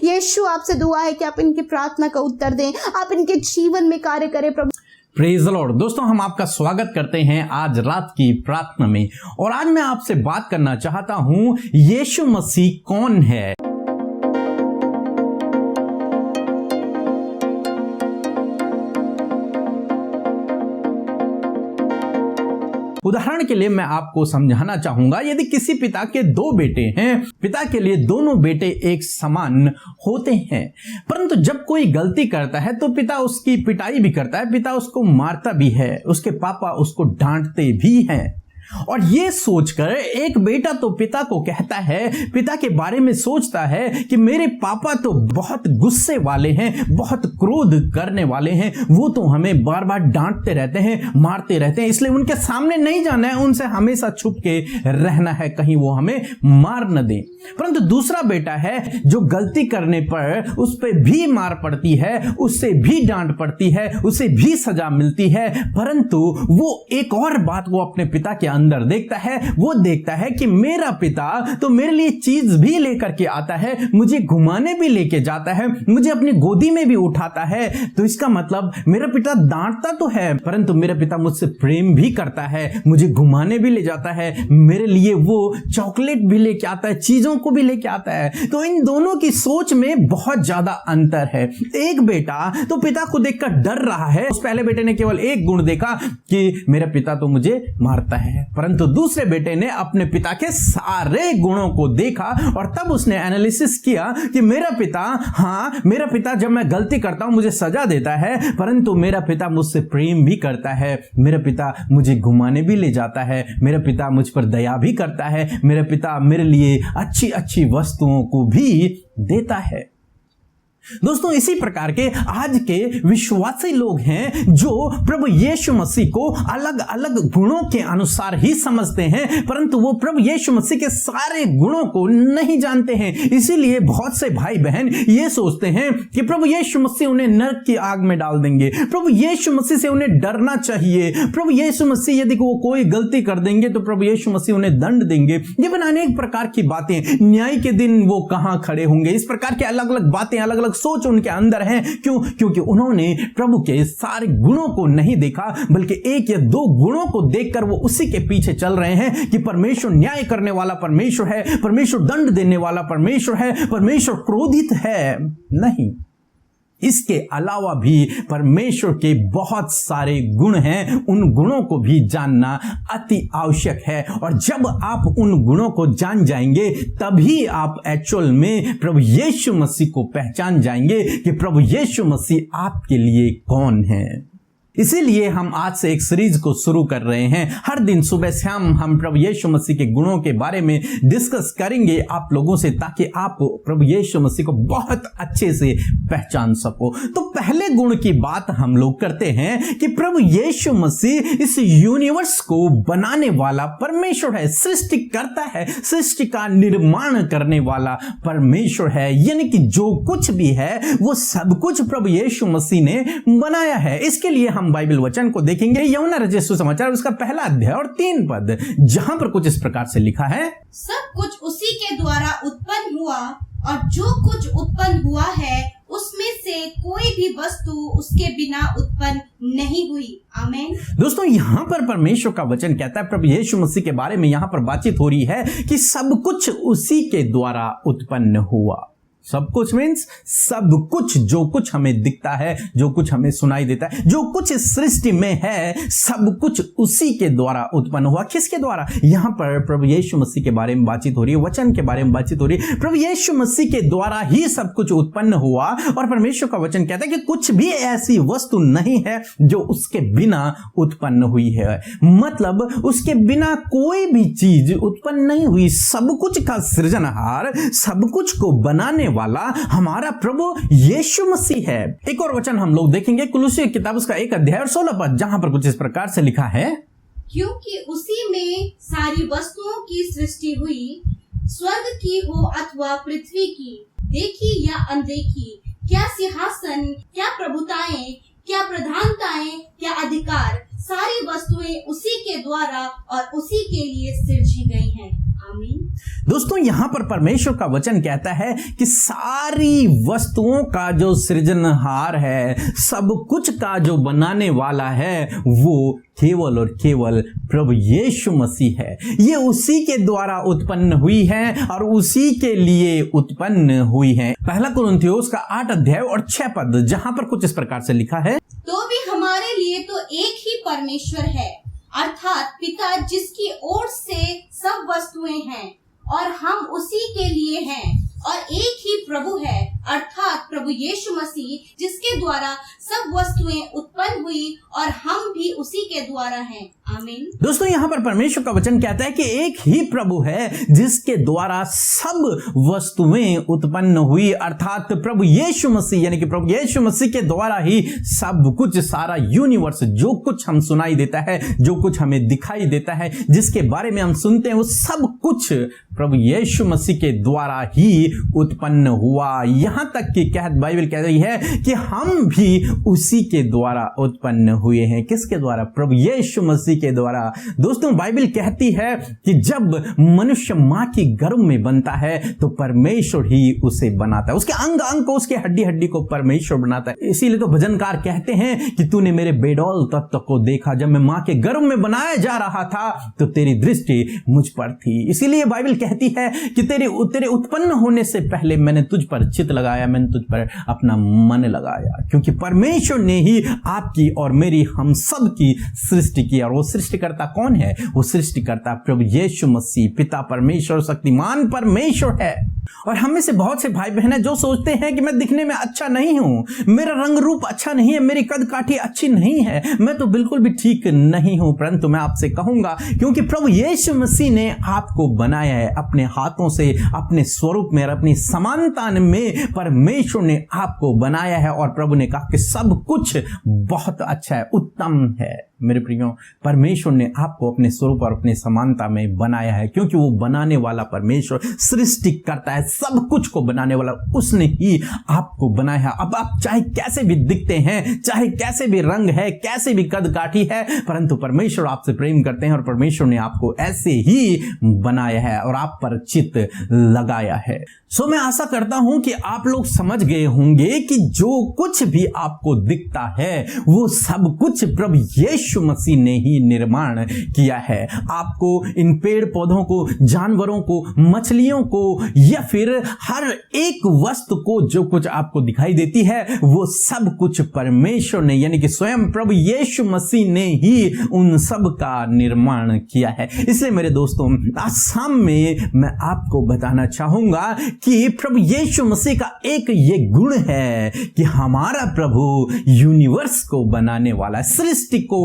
यीशु आपसे दुआ है कि आप इनकी प्रार्थना का उत्तर दें, आप इनके जीवन में कार्य करें प्रभु। Praise the Lord. दोस्तों, हम आपका स्वागत करते हैं आज रात की प्रार्थना में। और आज मैं आपसे बात करना चाहता हूं, यीशु मसीह कौन है। उदाहरण के लिए मैं आपको समझाना चाहूंगा, यदि किसी पिता के दो बेटे हैं, पिता के लिए दोनों बेटे एक समान होते हैं, परंतु जब कोई गलती करता है तो पिता उसकी पिटाई भी करता है, पिता उसको मारता भी है, उसके पापा उसको डांटते भी हैं। और ये सोचकर एक बेटा तो पिता को कहता है, पिता के बारे में सोचता है कि मेरे पापा तो बहुत गुस्से वाले हैं, बहुत क्रोध करने वाले हैं, वो तो हमें बार बार डांटते रहते हैं, मारते रहते हैं, इसलिए उनके सामने नहीं जाना है, उनसे हमेशा छुप के रहना है, कहीं वो हमें मार न दें। परंतु दूसरा बेटा है जो गलती करने पर उस पर भी मार पड़ती है, उससे भी डांट पड़ती है, उसे भी सजा मिलती है, परंतु वो एक और बात वो अपने पिता के अंदर देखता है। वो देखता है कि मेरा पिता तो मेरे लिए चीज भी लेकर के आता है, मुझे घुमाने भी लेके जाता है, मुझे अपनी गोदी में भी उठाता है, तो इसका मतलब मेरा पिता डांटता तो है परंतु मेरा पिता मुझसे प्रेम भी करता है, मुझे घुमाने भी ले जाता है, मेरे लिए वो चॉकलेट भी लेके आता है, चीजों को भी लेके आता है। तो इन दोनों की सोच में बहुत ज्यादा अंतर है। एक बेटा तो पिता को देखकर डर रहा है, उस पहले बेटे ने केवल एक गुण देखा कि मेरा पिता तो मुझे मारता है, परंतु दूसरे बेटे ने अपने पिता के सारे गुणों को देखा और तब उसने एनालिसिस किया कि मेरा पिता जब मैं गलती करता हूं मुझे सजा देता है, परंतु मेरा पिता मुझसे प्रेम भी करता है, मेरा पिता मुझे घुमाने भी ले जाता है, मेरा पिता मुझ पर दया भी करता है, मेरा पिता मेरे लिए अच्छी अच्छी वस्तुओं को भी देता है। दोस्तों, इसी प्रकार के आज के विश्वासी लोग हैं जो प्रभु यीशु मसीह को अलग अलग गुणों के अनुसार ही समझते हैं, परंतु वो प्रभु यीशु मसीह के सारे गुणों को नहीं जानते हैं। इसीलिए बहुत से भाई बहन ये सोचते हैं कि प्रभु यीशु मसीह उन्हें नरक की आग में डाल देंगे, प्रभु यीशु मसीह से उन्हें डरना चाहिए, प्रभु यीशु मसीह यदि वो कोई गलती कर देंगे तो प्रभु यीशु मसीह उन्हें दंड देंगे। ये बना अनेक प्रकार की बातें, न्याय के दिन वो कहां खड़े होंगे, इस प्रकार के अलग अलग बातें, अलग अलग सोच उनके अंदर है। क्यों? क्योंकि उन्होंने प्रभु के सारे गुणों को नहीं देखा, बल्कि एक या दो गुणों को देखकर वो उसी के पीछे चल रहे हैं कि परमेश्वर न्याय करने वाला परमेश्वर है, परमेश्वर दंड देने वाला परमेश्वर है, परमेश्वर क्रोधित है। नहीं, इसके अलावा भी परमेश्वर के बहुत सारे गुण हैं, उन गुणों को भी जानना अति आवश्यक है। और जब आप उन गुणों को जान जाएंगे तभी आप एक्चुअल में प्रभु यीशु मसीह को पहचान जाएंगे कि प्रभु यीशु मसीह आपके लिए कौन है। इसीलिए हम आज से एक सीरीज को शुरू कर रहे हैं। हर दिन सुबह शाम हम प्रभु यीशु मसीह के गुणों के बारे में डिस्कस करेंगे आप लोगों से, ताकि आप प्रभु यीशु मसीह को बहुत अच्छे से पहचान सको। तो पहले गुण की बात हम लोग करते हैं कि प्रभु यीशु मसीह इस यूनिवर्स को बनाने वाला परमेश्वर है, सृष्टि करता है, सृष्टि का निर्माण करने वाला परमेश्वर है। यानी कि जो कुछ भी है वो सब कुछ प्रभु यीशु मसीह ने बनाया है। इसके लिए हम बाइबल वचन को देखेंगे, यूहन्ना रचित सुसमाचार उसका पहला अध्याय और 3 पद, जहां पर कुछ इस प्रकार से लिखा है, सब कुछ उसी के द्वारा उत्पन्न हुआ और जो कुछ उत्पन्न हुआ है उसमें से कोई भी वस्तु उसके बिना उत्पन्न नहीं हुई। आमीन। दोस्तों, यहाँ पर परमेश्वर का वचन कहता है, प्रभु यीशु मसीह के बारे में यहाँ पर बातचीत हो रही है कि सब कुछ उसी के द्वारा उत्पन्न हुआ। सब कुछ मीन्स सब कुछ, जो कुछ हमें दिखता है, जो कुछ हमें सुनाई देता है, जो कुछ इस सृष्टि में है, सब कुछ उसी के द्वारा उत्पन्न हुआ। किसके द्वारा? यहां पर प्रभु यीशु मसीह के बारे में बातचीत हो रही है, वचन के बारे में बातचीत हो रही है। प्रभु यीशु मसीह के द्वारा ही सब कुछ उत्पन्न हुआ। और परमेश्वर का वचन कहता है कि कुछ भी ऐसी वस्तु नहीं है जो उसके बिना उत्पन्न हुई है। मतलब उसके बिना कोई भी चीज उत्पन्न नहीं हुई। सब कुछ का सृजनहार, सब कुछ को बनाने वाला हमारा प्रभु यीशु मसीह है। एक और वचन हम लोग देखेंगे, कुलुस्सी की किताब उसका 1 अध्याय और 16 पद, जहां पर कुछ इस प्रकार से लिखा है, क्योंकि उसी में सारी वस्तुओं की सृष्टि हुई, स्वर्ग की हो अथवा पृथ्वी की, देखी या अनदेखी, क्या सिंहासन, क्या प्रभुताएं, क्या प्रधानताएं, क्या अधिकार, सारी वस्तुएं उसी के द्वारा और उसी के लिए सृजी गई हैं। आमीन। दोस्तों यहां पर परमेश्वर का वचन कहता है कि सारी वस्तुओं का जो सृजनहार है, सब कुछ का जो बनाने वाला है, वो केवल और केवल प्रभु यीशु मसीह है। ये उसी के द्वारा उत्पन्न हुई है और उसी के लिए उत्पन्न हुई है। पहला कुरिन्थियोस का 8 अध्याय और 6 पद, जहां पर कुछ इस प्रकार से लिखा है, तो भी हमारे लिए तो एक ही परमेश्वर है, अर्थात पिता, जिसकी ओर से सब वस्तुएं हैं और हम उसी के लिए हैं, और एक ही प्रभु है, अर्थात प्रभु यीशु मसीह, जिसके द्वारा सब वस्तुएं उत्पन्न हुई और हम भी उसी के द्वारा हैं। आमीन। दोस्तों यहाँ पर परमेश्वर का वचन कहता है कि एक ही प्रभु है जिसके द्वारा सब वस्तुएं उत्पन्न हुई, अर्थात प्रभु यीशु मसीह, यानी कि प्रभु यीशु मसीह के द्वारा ही सब कुछ, सारा यूनिवर्स, जो कुछ हम सुनाई देता है, जो कुछ हमें दिखाई देता है, जिसके बारे में हम सुनते हैं, वो सब कुछ प्रभु यीशु मसीह के द्वारा ही उत्पन्न हुआ। यहां तक कि बाइबल कह रही है कि हम भी उसी के द्वारा उत्पन्न हुए हैं। किसके द्वारा? प्रभु यीशु मसीह के द्वारा। दोस्तों बाइबल कहती है कि जब मनुष्य मां की गर्भ में बनता है तो परमेश्वर ही उसे बनाता है, उसके अंग अंग को, उसके हड्डी हड्डी को परमेश्वर बनाता है। इसीलिए तो भजनकार कहते हैं कि तूने मेरे बेडौल तत्व को देखा, जब मैं मां के गर्भ में बनाया जा रहा था तो तेरी दृष्टि मुझ पर थी। इसीलिए बाइबल कहती है कि तेरे उत्पन्न होने से पहले मैंने तुझ पर चित्त लगाया, मैंने तुझ पर अपना मन लगाया, क्योंकि परमेश्वर ने ही आपकी और मेरी, हम सब की सृष्टि की। और वो सृष्टिकर्ता कौन है? वो सृष्टिकर्ता प्रभु यीशु मसीह, पिता परमेश्वर, शक्तिमान परमेश्वर है। और हम में से बहुत से भाई बहन जो सोचते हैं कि मैं दिखने में अच्छा नहीं हूं, मेरा रंग रूप अच्छा नहीं है, मेरी कद काठी अच्छी नहीं है, मैं तो बिल्कुल भी ठीक नहीं हूं। परंतु मैं आपसे कहूंगा, क्योंकि प्रभु यीशु मसीह ने आपको बनाया है अपने हाथों से, अपने स्वरूप में और अपनी समानता में परमेश्वर ने आपको बनाया है। और प्रभु ने कहा कि सब कुछ बहुत अच्छा है, उत्तम है। मेरे प्रियो, परमेश्वर ने आपको अपने स्वरूप और अपने समानता में बनाया है, क्योंकि वो बनाने वाला परमेश्वर सृष्टि करता है, सब कुछ को बनाने वाला उसने ही आपको बनाया है। अब आप चाहे कैसे भी दिखते हैं, चाहे कैसे भी रंग है, कैसे भी कद काठी है, परंतु परमेश्वर आपसे प्रेम करते हैं और परमेश्वर ने आपको ऐसे ही बनाया है और आप पर चित्त लगाया है। सो मैं आशा करता हूं कि आप लोग समझ गए होंगे कि जो कुछ भी आपको दिखता है वो सब कुछ प्रभु यीशु मसीह ने ही निर्माण किया है। आपको इन पेड़ पौधों को, जानवरों को, मछलियों को, या फिर हर एक वस्तु को जो कुछ आपको दिखाई देती है, वो सब कुछ परमेश्वर ने, यानी कि स्वयं प्रभु यीशु मसीह ने ही उन सब का निर्माण किया है। इसलिए मेरे दोस्तों, आज शाम में मैं आपको बताना चाहूंगा कि प्रभु यीशु मसीह का एक ये गुण है कि हमारा प्रभु यूनिवर्स को बनाने वाला, सृष्टि को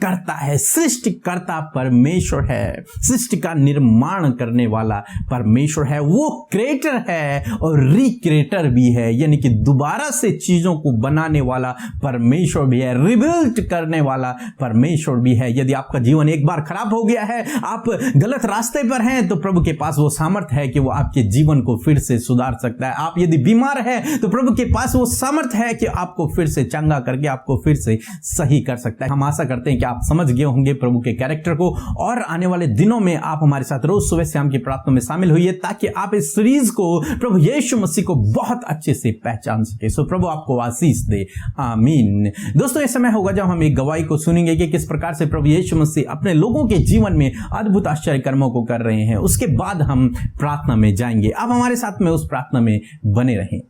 करता है, सृष्टिकर्ता परमेश्वर है, सृष्टि का निर्माण करने वाला परमेश्वर है। वो क्रिएटर है और रिक्रिएटर भी है, यानी कि दोबारा से चीजों को बनाने वाला परमेश्वर भी है, रिबिल्ड करने वाला परमेश्वर भी है। यदि आपका जीवन एक बार खराब हो गया है, आप गलत रास्ते पर हैं, तो प्रभु के पास वो सामर्थ्य है कि वो आपके जीवन को फिर से सुधार सकता है। आप यदि बीमार हैं, तो प्रभु के पास वो सामर्थ्य है कि आपको फिर से चंगा करके आपको फिर से सही कर सकता है। हम आशा करते हैं कि आप समझ गए होंगे प्रभु के कैरेक्टर को, और आने वाले दिनों में आप हमारे साथ रोज सुबह शाम की प्रार्थना में शामिल होइए, ताकि आप इस सीरीज को, प्रभु यीशु मसीह को बहुत अच्छे से पहचान सके। सो प्रभु आपको आशीष दे, आमीन। दोस्तों, इस समय होगा जब हम एक गवाही को सुनेंगे कि किस प्रकार से प्रभु यीशु मसीह अपने लोगों के जीवन में अद्भुत आश्चर्य कर्मों को कर रहे हैं। उसके बाद हम प्रार्थना में जाएंगे। आप हमारे साथ में उस प्रार्थना में बने रहें।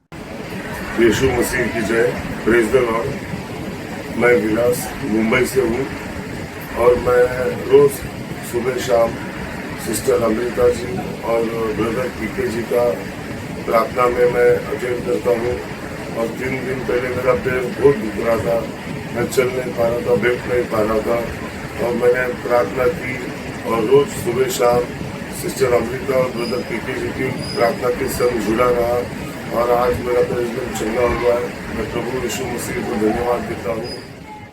यीशु मसीह की जय, प्रेज द लॉर्ड। मैं विलास मुंबई से हूँ और मैं रोज सुबह शाम सिस्टर अमृता जी और ब्रदर पीके जी का प्रार्थना में मैं अटेंड करता हूँ। और 3 दिन पहले मेरा पैर बहुत दुख रहा था, मैं चल नहीं पा रहा था, बैठ नहीं पा रहा था, और मैंने प्रार्थना की और रोज सुबह शाम सिस्टर अमृता और ब्रदर पीके जी की प्रार्थना के संग जुड़ा रहा, और आज मेरा पैर एकदम चंगा हुआ है। मैं प्रभु यीशु मसीह को धन्यवाद देता हूँ।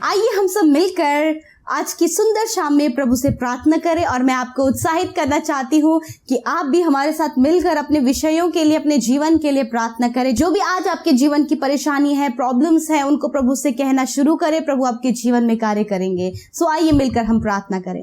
आइए हम सब मिलकर आज की सुंदर शाम में प्रभु से प्रार्थना करें और मैं आपको उत्साहित करना चाहती हूँ कि आप भी हमारे साथ मिलकर अपने विषयों के लिए, अपने जीवन के लिए प्रार्थना करें। जो भी आज आपके जीवन की परेशानी है, प्रॉब्लम्स है, उनको प्रभु से कहना शुरू करें। प्रभु आपके जीवन में कार्य करेंगे। सो आइए मिलकर हम प्रार्थना करें।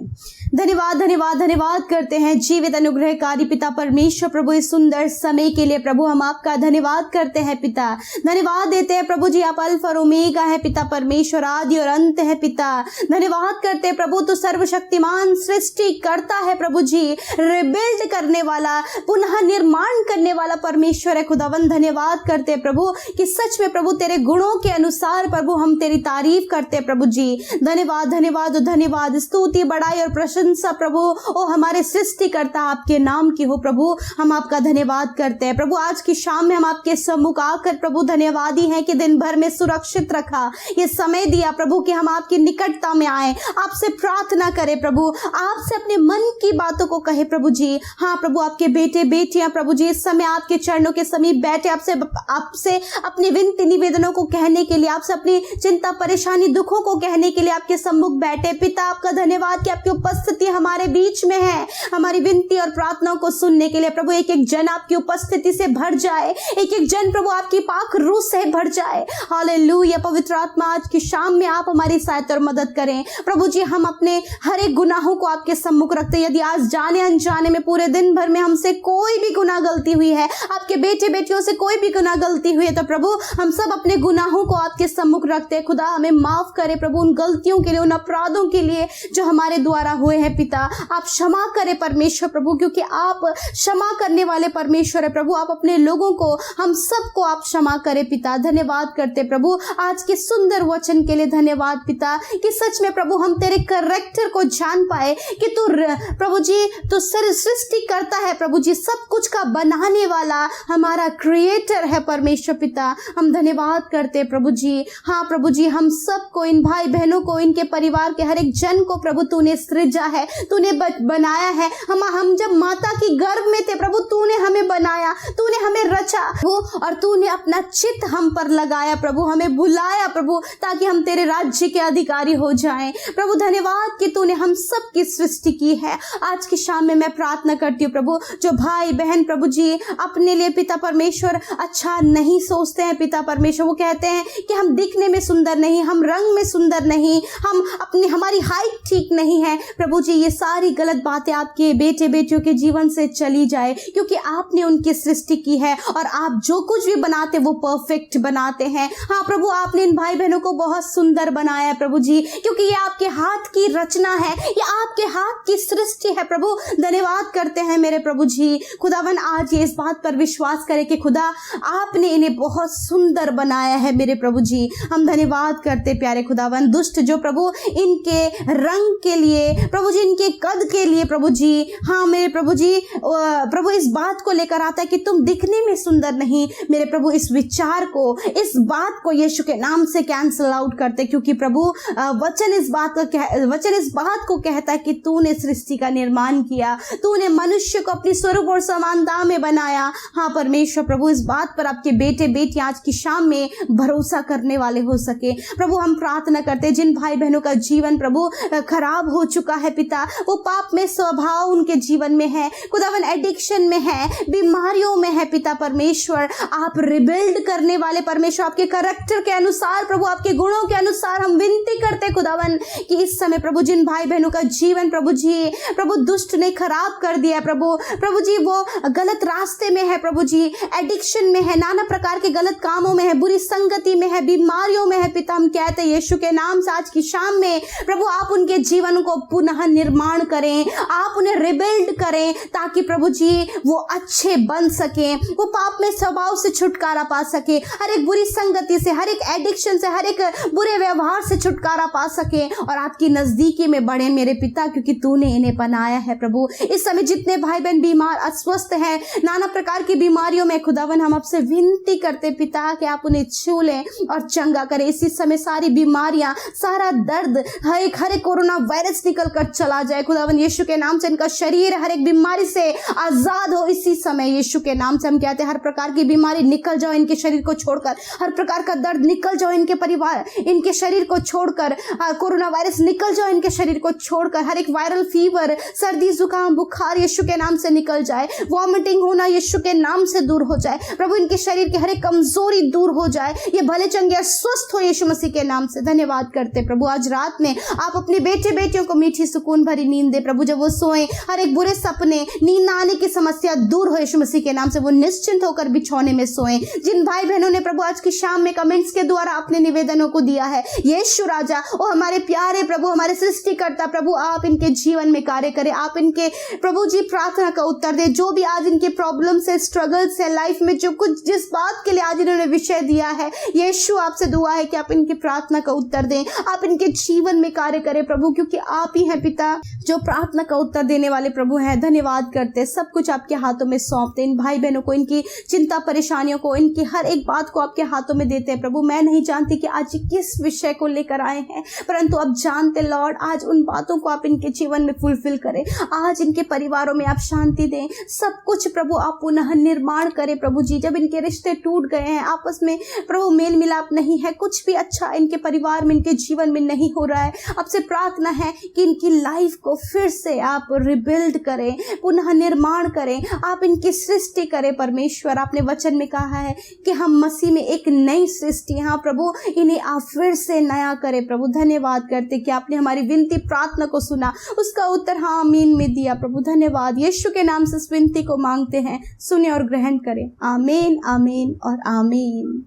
धन्यवाद धन्यवाद धन्यवाद करते हैं जीवित अनुग्रहकारी पिता परमेश्वर प्रभु, इस सुंदर समय के लिए प्रभु हम आपका धन्यवाद करते हैं पिता। धन्यवाद देते हैं प्रभु जी, आप अल्फा और ओमेगा है पिता परमेश्वर, आदि और अंत है पिता। धन्यवाद करते हैं प्रभु, तो सर्वशक्तिमान सृष्टि करता है प्रभु जी, रिबिल्ड करने वाला, पुनः निर्माण करने वाला परमेश्वर है खुदावन। धन्यवाद करते हैं प्रभु कि सच में प्रभु तेरे गुणों के अनुसार प्रभु हम तेरी तारीफ करते हैं प्रभु जी। धन्यवाद धन्यवाद धन्यवाद, स्तुति बड़ाई और प्रशंसा प्रभु ओ हमारे सृष्टि करता आपके नाम की हो प्रभु। हम आपका धन्यवाद करते हैं प्रभु। आज की शाम में हम आपके सम्मुख आकर प्रभु धन्यवादी हैं कि दिन भर में सुरक्षित रखा, ये समय दिया प्रभु कि हम आपकी निकटता में आए, आपसे प्रार्थना करें प्रभु, आपसे अपने मन की बातों को कहे प्रभु जी। हाँ प्रभु, आपके बेटे बेटियां प्रभु जी इस समय आपके चरणों के समीप बैठे आपसे अपनी विनती निवेदनों को कहने के लिए, आपसे अपनी चिंता परेशानी दुखों को कहने के लिए आपके सम्मुख बैठे। पिता आपका धन्यवाद कि आपकी उपस्थिति हमारे बीच में है, हमारी विनती और प्रार्थनाओं को सुनने के लिए प्रभु। एक एक जन आपकी उपस्थिति से भर जाए, एक एक जन प्रभु आपकी पाक रूह से भर जाए। हालेलुया। पवित्र आत्मा आज की शाम में आप हमारी सहायता और मदद करें प्रभु जी। हम अपने हर एक गुनाहों को आपके सम्मुख रखते हैं। यदि आज जाने अनजाने में पूरे दिन भर में हमसे कोई भी गुनाह गलती हुई है, आपके बेटे बेटियों से कोई भी गुनाह गलती हुई है, तो प्रभु हम सब अपने गुनाहों को आपके सम्मुख रखते हैं। खुदा हमें माफ करे प्रभु, उन गलतियों के लिए, उन अपराधों के लिए जो हमारे द्वारा हुए हैं पिता। आप क्षमा करें परमेश्वर प्रभु, क्योंकि आप क्षमा करने वाले परमेश्वर है प्रभु। आप अपने लोगों को, हम सबको आप क्षमा करें पिता। धन्यवाद करते प्रभु आज के सुंदर वचन के लिए। धन्यवाद पिता कि सच में प्रभु हम तेरे कैरेक्टर को जान पाए कि तू प्रभु जी तो सृष्टि करता है प्रभु जी, सब कुछ का बनाने वाला हमारा क्रिएटर है परमेश्वर पिता। हम धन्यवाद करते प्रभु जी। हाँ प्रभु जी, हम सबको, इन भाई बहनों को, इनके परिवार के हर एक जन को प्रभु तूने सृजा है, तूने बनाया है। हम जब माता की गर्भ में थे प्रभु, तूने हमें बनाया, तूने हमें रचा और तूने अपना चित्त हम पर लगाया प्रभु, हमें बुलाया प्रभु ताकि हम तेरे राज्य के अधिकारी हो जाएं प्रभु। धन्यवाद कि तूने हम सब की सृष्टि की है। आज की शाम में मैं प्रार्थना करती हूँ प्रभु, जो भाई बहन प्रभु जी अपने लिए पिता परमेश्वर अच्छा नहीं सोचते हैं पिता परमेश्वर, वो कहते हैं कि हम दिखने में सुंदर नहीं, हम रंग में सुंदर नहीं, हमारी हाइट ठीक नहीं है प्रभु जी, ये सारी गलत बातें आपके बेटे बेटियों के जीवन से चली जाए, क्योंकि आपने उनकी सृष्टि की है और आप जो कुछ भी बनाते वो परफेक्ट बनाते हैं। हाँ प्रभु, आपने इन भाई बहनों को बहुत सुंदर बनाया है प्रभु जी, क्योंकि ये आपके हाथ की रचना है, ये आपके हाथ की सृष्टि है प्रभु। धन्यवाद करते हैं मेरे प्रभु जी। खुदावन आज ये इस बात पर विश्वास करें कि खुदा आपने इन्हें बहुत सुंदर बनाया है मेरे प्रभु जी। हम धन्यवाद करते प्यारे खुदावन। दुष्ट जो प्रभु इनके रंग के लिए प्रभु जी, इनके कद के लिए प्रभु जी, हाँ मेरे प्रभु जी, प्रभु इस बात को लेकर आता है कि तुम दिखने में सुंदर नहीं मेरे प्रभु, इस विचार को, इस बात को यीशु के नाम से कैंसल आउट करते, क्योंकि प्रभु वचन इस बात को कहता है कि तूने सृष्टि का निर्माण किया, तूने मनुष्य को अपनी स्वरूप और समानता में बनाया। हाँ परमेश्वर प्रभु, इस बात पर आपके बेटे बेटियां आज की शाम में भरोसा करने वाले हो सके प्रभु। हम प्रार्थना करते हैं जिन भाई बहनों का जीवन प्रभु खराब हो चुका है पिता, वो पाप में स्वभाव उनके जीवन में है खुदावन, एडिक्शन में है, बीमारियों में है पिता परमेश्वर, आप रिबिल्ड करने वाले परमेश्वर, आपके कैरेक्टर के अनुसार प्रभु, आपके गुणों के अनुसार हम विनती करते खुदावन कि इस समय प्रभु जिन भाई बहनों का जीवन प्रभु जी प्रभु दुष्ट ने खराब कर दिया प्रभु जी, वो गलत रास्ते में है प्रभु जी, एडिक्शन में है, नाना प्रकार के गलत कामों में है, बुरी संगति में है, बीमारियों में है पिता, हम कहते हैं यीशु के नाम से आज की शाम में प्रभु आप उनके जीवन को पुनः निर्माण करें, आप उन्हें रिबिल्ड करें ताकि प्रभु जी वो अच्छे बन सके, वो पाप में स्वभाव से छुटकारा पा सके, हर एक बुरी संगति से, हर एक एडिक्शन से, हर एक बुरे व्यवहार से छुटकारा पा सके और आपकी नजदीकी में बढ़े मेरे पिता, क्योंकि तूने इन्हें बनाया है प्रभु। इस समय जितने भाई बहन बीमार अस्वस्थ हैं, नाना प्रकार की बीमारियों में खुदावन, हम आपसे विनती करते पिता कि आप उन्हें छू लें और चंगा करें। इसी समय सारी बीमारियां, सारा दर्द, हर एक कोरोना वायरस निकल कर चला जाए खुदावन, यीशु के नाम से इनका शरीर हर एक बीमारी से आजाद हो। इसी समय यीशु के नाम से हम कहते हैं हर प्रकार की बीमारी निकल जाओ इनके शरीर को छोड़कर, हर प्रकार का दर्द निकल जाओ इनके परिवार, इनके शरीर को छोड़कर, कोरोना वायरस निकल जाओ इनके शरीर को छोड़कर, हर एक वायरल फीवर, सर्दी जुकाम बुखार यीशु के नाम से निकल जाए, वॉमिटिंग होना यीशु के नाम से दूर हो जाए प्रभु, इनके शरीर की हर एक कमजोरी दूर हो जाए, ये भले चंगे स्वस्थ हो यीशु मसीह के नाम से। धन्यवाद करते प्रभु, आज रात में आप अपने बेटे बेटियों को मीठी सुकून भरी नींद दे प्रभु, जब वो सोए हर एक बुरे सपने, नींद आने की समस्या दूर हो यीशु मसीह के नाम से, वो निश्चिंत होकर बिछौने में सोए। जिन भाई बहनों ने प्रभु आज की शाम में कमेंट्स के द्वारा अपने निवेदनों को दिया है, यीशु राजा ओ हमारे प्यारे प्रभु, हमारे सृष्टिकर्ता प्रभु, आप इनके जीवन में कार्य करें, आप इनके प्रभु जी प्रार्थना का उत्तर दे। जो भी आज इनके प्रॉब्लम से, स्ट्रगल से, लाइफ में जो कुछ जिस बात के लिए आज इन्होंने विषय दिया है, यीशु आपसे दुआ है कि आप इनकी प्रार्थना का उत्तर दें, आप इनके जीवन में कार्य करें प्रभु, क्योंकि आप ही हैं पिता जो प्रार्थना का उत्तर देने वाले प्रभु हैं। धन्यवाद करते, सब कुछ आपके हाथों में सौंपते, इन भाई बहनों को, इनकी चिंता परेशानियों को, इनकी हर एक बात को आपके हाथों में देते हैं प्रभु। मैं नहीं जानती कि आज किस विषय को लेकर आए हैं, परंतु अब जानते लॉर्ड, आज उन बातों को आप इनके जीवन में फुलफिल करें, आज इनके परिवारों में आप शांति दें, सब कुछ प्रभु आप पुनः निर्माण करें प्रभु जी। जब इनके रिश्ते टूट गए हैं, आपस में प्रभु मेल मिलाप नहीं है, कुछ भी अच्छा इनके परिवार में, इनके जीवन में नहीं हो रहा है, आपसे प्रार्थना है कि इनकी लाइफ को फिर से आप रिबिल्ड करें, पुनः निर्माण करें, आप इनकी सृष्टि करें परमेश्वर। आपने वचन में कहा है कि हम मसीह में एक नई सृष्टि, हाँ प्रभु, इन्हें आप फिर से नया करें प्रभु। धन्यवाद करते कि आपने हमारी विनती प्रार्थना को सुना, उसका उत्तर हाँ आमीन में दिया प्रभु। धन्यवाद, यीशु के नाम से इस विनती को मांगते हैं, सुने और ग्रहण करें। आमीन, आमीन और आमीन।